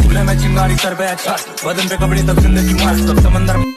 चूल्हे में चिंगारी सर पे अच्छा बदन पे कपड़े तब जिंदगी मस्त तब समंदर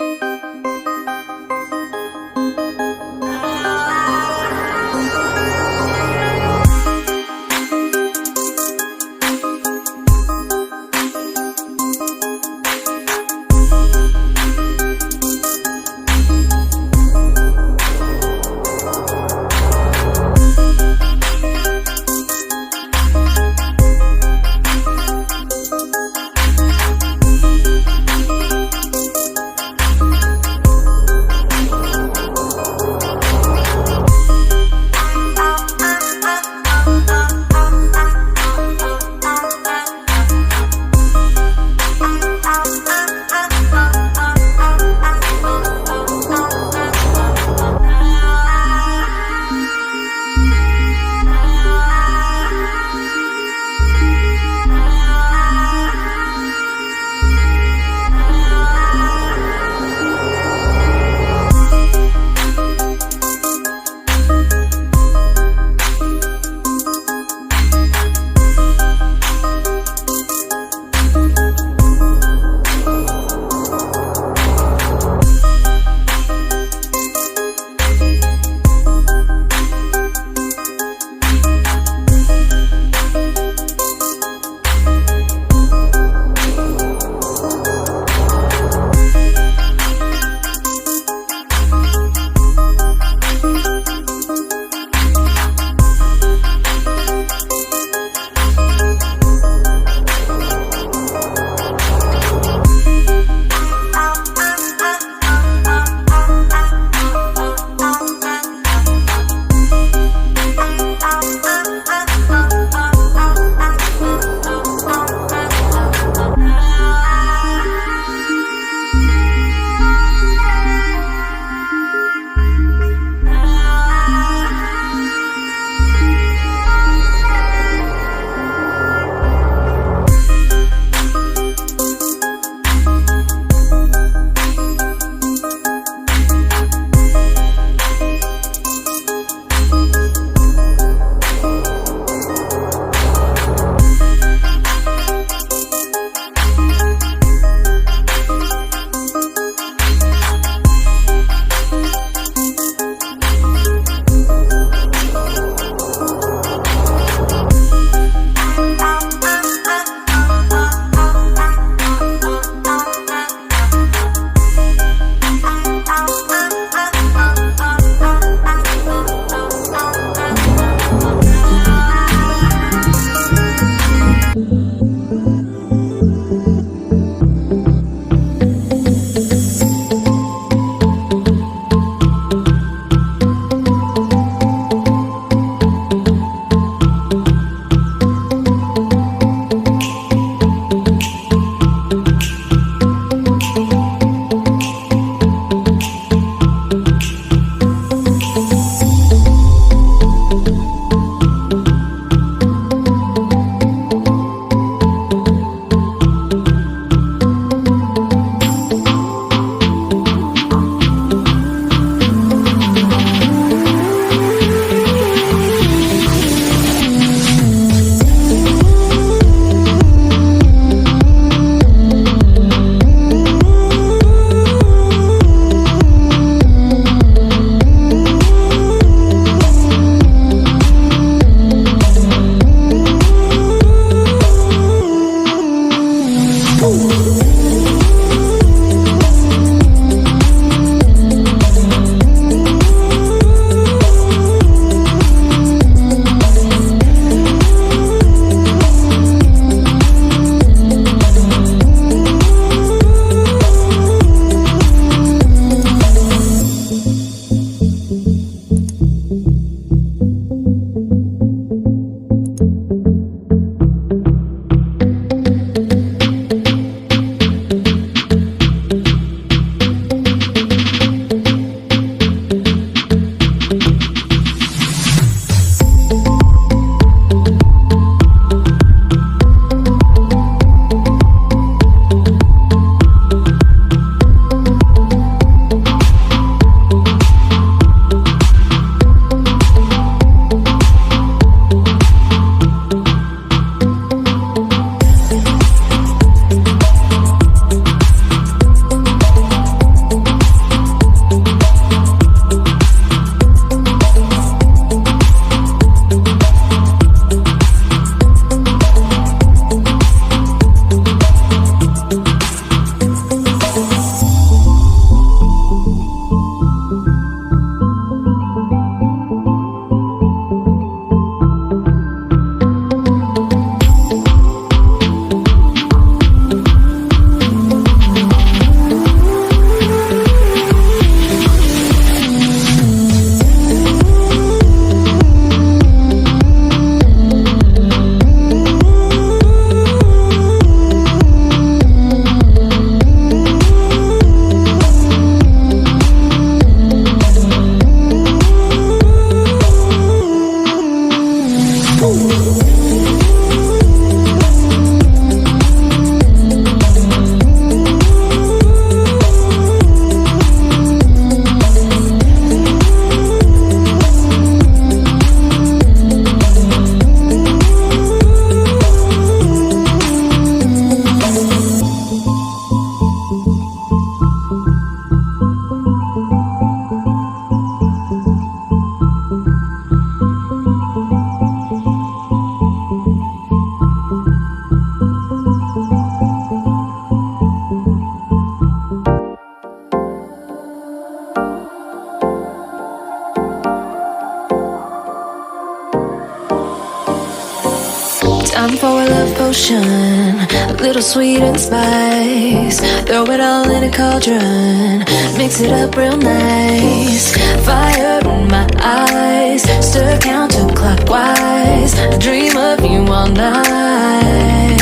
Time for a love potion, a little sweet and spice. Throw it all in a cauldron, mix it up real nice. Fire in my eyes, stir counterclockwise. I dream of you all night.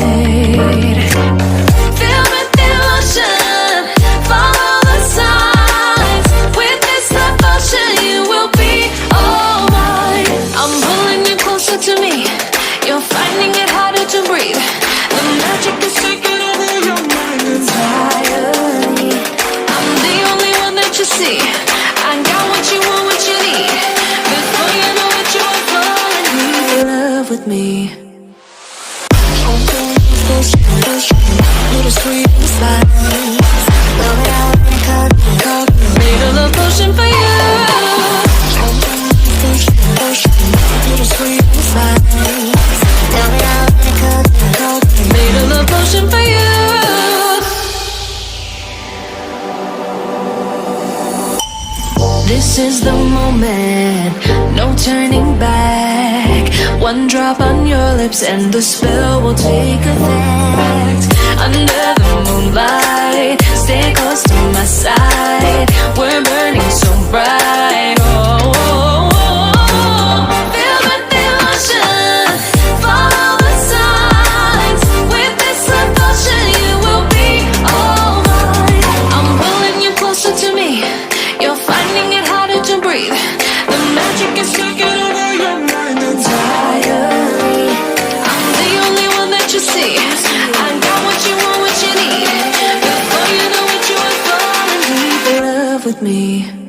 Feel with emotion, follow the signs. With this devotion, you will be all mine. I'm pulling you closer to me. You're finding it harder to breathe. The magic is taking over your mind entirely. I'm the only one that you see. I got what you want, what you need. Before you know it, you are falling in love with me. Little sweet inside. Made a love potion for you. Little sweet inside. Made a love potion for you. This is the moment, no turning back. One drop on your lips and the spell will take effect. Under the moonlight, stay close to my side. We're burning so bright. Oh, oh, oh, oh. Feel the emotion, follow the signs. With this devotion, you will be all mine. I'm pulling you closer to me. You're finding it harder to breathe. The magic is taking over your mind entirely. I'm the only one that you see. I got what you want, what you need. Before you know it, you are falling deep in love with me.